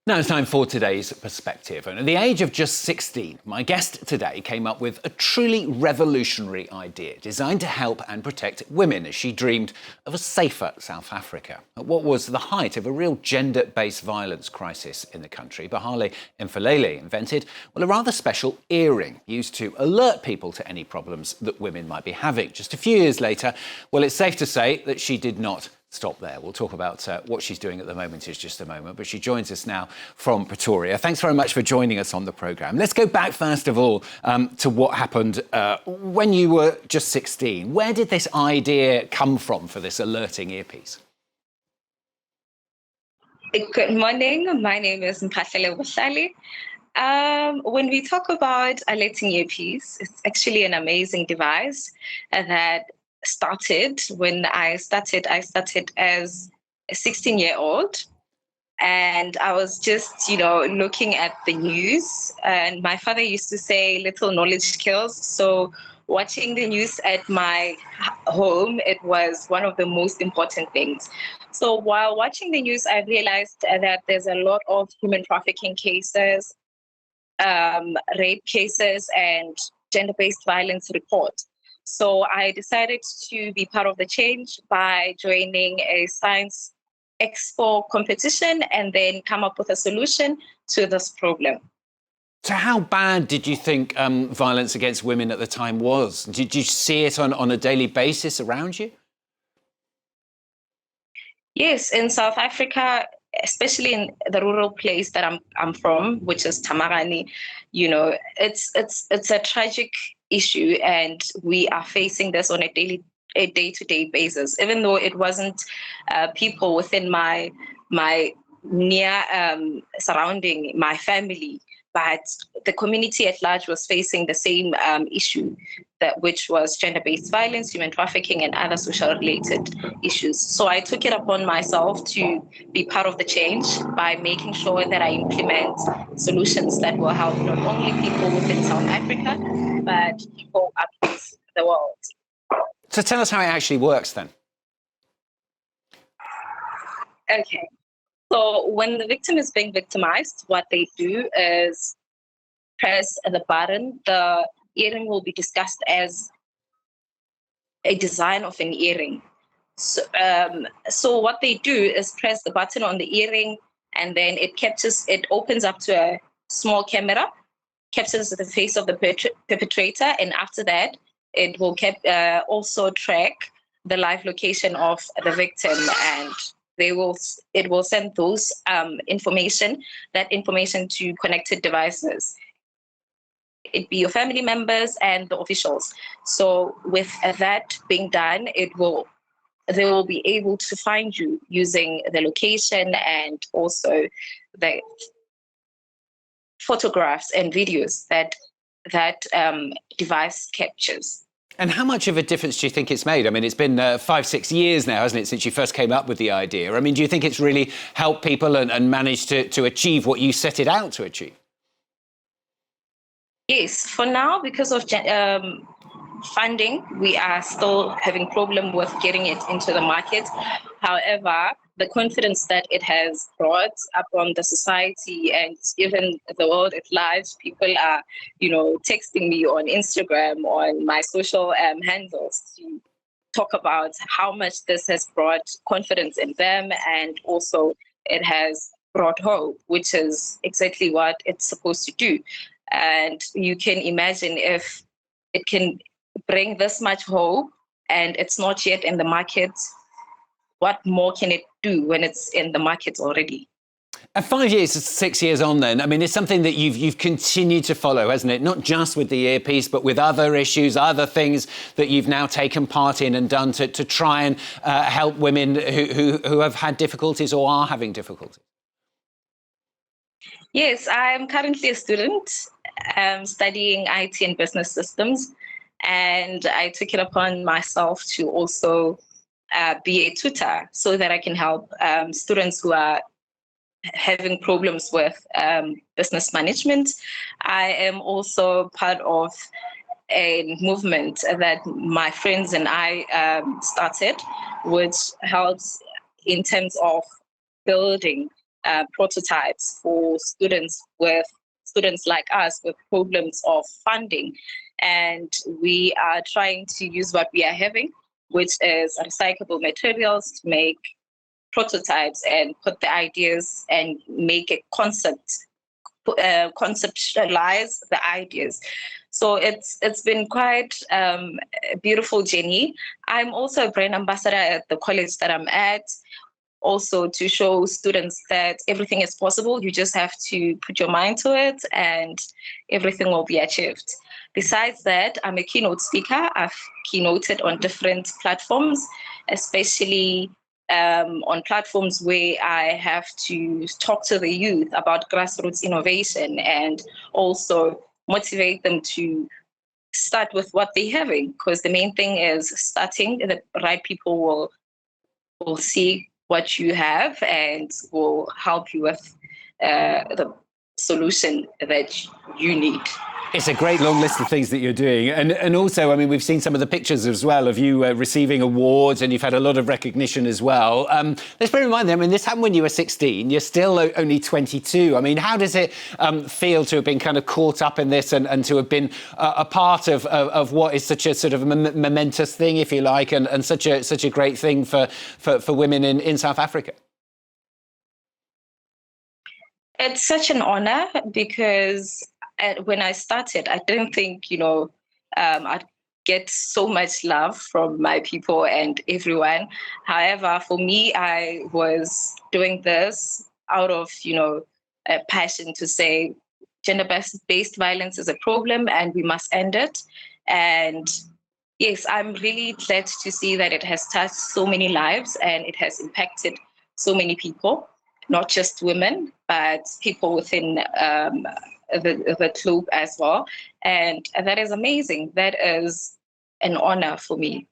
Now it's time for today's perspective. And at the age of just 16, my guest today came up with a truly revolutionary idea designed to help and protect women as she dreamed of a safer South Africa. At what was the height of a real gender-based violence crisis in the country, Bohlale Mphahlele invented, well, a rather special earring used to alert people to any problems that women might be having. Just a few years later, well, it's safe to say that she did not stop there. We'll talk about what she's doing at the moment in just a moment, but she joins us now from Pretoria. Thanks very much for joining us on the programme. Let's go back, first of all, to what happened when you were just 16. Where did this idea come from for this alerting earpiece? Good morning. My name is Mphahlele Bohlale. When we talk about alerting earpiece, it's actually an amazing device that started when I started as a 16-year-old, and I was just, looking at the news, and my father used to say little knowledge kills. So watching the news at my home, it was one of the most important things. So while watching the news, I realized that there's a lot of human trafficking cases, rape cases, and gender-based violence reports. So I decided to be part of the change by joining a science expo competition and then come up with a solution to this problem. So how bad did you think violence against women at the time was? Did you see it on a daily basis around you? Yes, in South Africa, especially in the rural place that I'm from, which is Tamarani, it's a tragic issue, and we are facing this on a day-to-day basis. Even though it wasn't people within my near surrounding my family, but the community at large was facing the same issue, which was gender-based violence, human trafficking, and other social-related issues. So I took it upon myself to be part of the change by making sure that I implement solutions that will help not only people within South Africa, but people across the world. So tell us how it actually works then. Okay. So when the victim is being victimized, what they do is press the button. The earring will be discussed as a design of an earring. So what they do is press the button on the earring, and then it opens up to a small camera, captures the face of the perpetrator, and after that, it will also track the live location of the victim, and it will send that information to connected devices. It be your family members and the officials. So with that being done, they will be able to find you using the location and also the photographs and videos that device captures. And how much of a difference do you think it's made? I mean, it's been 5-6 years now, hasn't it, since you first came up with the idea? I mean, do you think it's really helped people and managed to achieve what you set it out to achieve? Yes, for now, because of funding, we are still having problem with getting it into the market. However, the confidence that it has brought upon the society and even the world at large, people are, texting me on Instagram, on my social handles to talk about how much this has brought confidence in them, and also it has brought hope, which is exactly what it's supposed to do. And you can imagine if it can bring this much hope and it's not yet in the market, what more can it do when it's in the market already? And 5 years, 6 years on then, I mean, it's something that you've continued to follow, hasn't it? Not just with the earpiece, but with other issues, other things that you've now taken part in and done to try and help women who have had difficulties or are having difficulties. Yes, I'm currently a student studying IT and business systems, and I took it upon myself to also be a tutor so that I can help students who are having problems with business management. I am also part of a movement that my friends and I started, which helps in terms of building prototypes for students like us with problems of funding. And we are trying to use what we are having, which is recyclable materials, to make prototypes and put the ideas and make a conceptualize the ideas. So it's been quite a beautiful journey. I'm also a brand ambassador at the college that I'm at, also to show students that everything is possible. You just have to put your mind to it and everything will be achieved. Besides that, I'm a keynote speaker. I've keynoted on different platforms, especially on platforms where I have to talk to the youth about grassroots innovation and also motivate them to start with what they're having, because the main thing is starting. The right people will see what you have and will help you with the solution that you need. It's a great long list of things that you're doing. And also, I mean, we've seen some of the pictures as well of you receiving awards, and you've had a lot of recognition as well. Let's bear in mind, I mean, this happened when you were 16. You're still only 22. I mean, how does it feel to have been kind of caught up in this and to have been a part of what is such a sort of momentous thing, if you like, and such a great thing for women in South Africa? It's such an honor because when I started, I didn't think, I'd get so much love from my people and everyone. However, for me, I was doing this out of, a passion to say gender-based violence is a problem and we must end it. And yes, I'm really glad to see that it has touched so many lives and it has impacted so many people, not just women, but people within the globe as well. And that is amazing. That is an honor for me.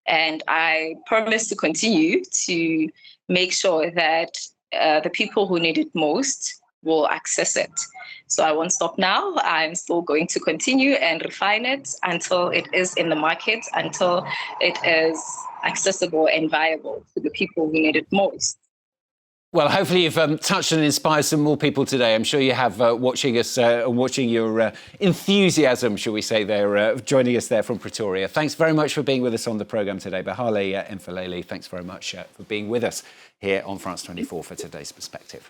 And I promise to continue to make sure that the people who need it most will access it. So I won't stop now. I'm still going to continue and refine it until it is in the market, until it is accessible and viable to the people who need it most. Well, hopefully you've touched and inspired some more people today. I'm sure you have, watching us and watching your enthusiasm, shall we say, there, joining us there from Pretoria. Thanks very much for being with us on the programme today. Bohlale Mphahlele, thanks very much for being with us here on France 24 for today's perspective.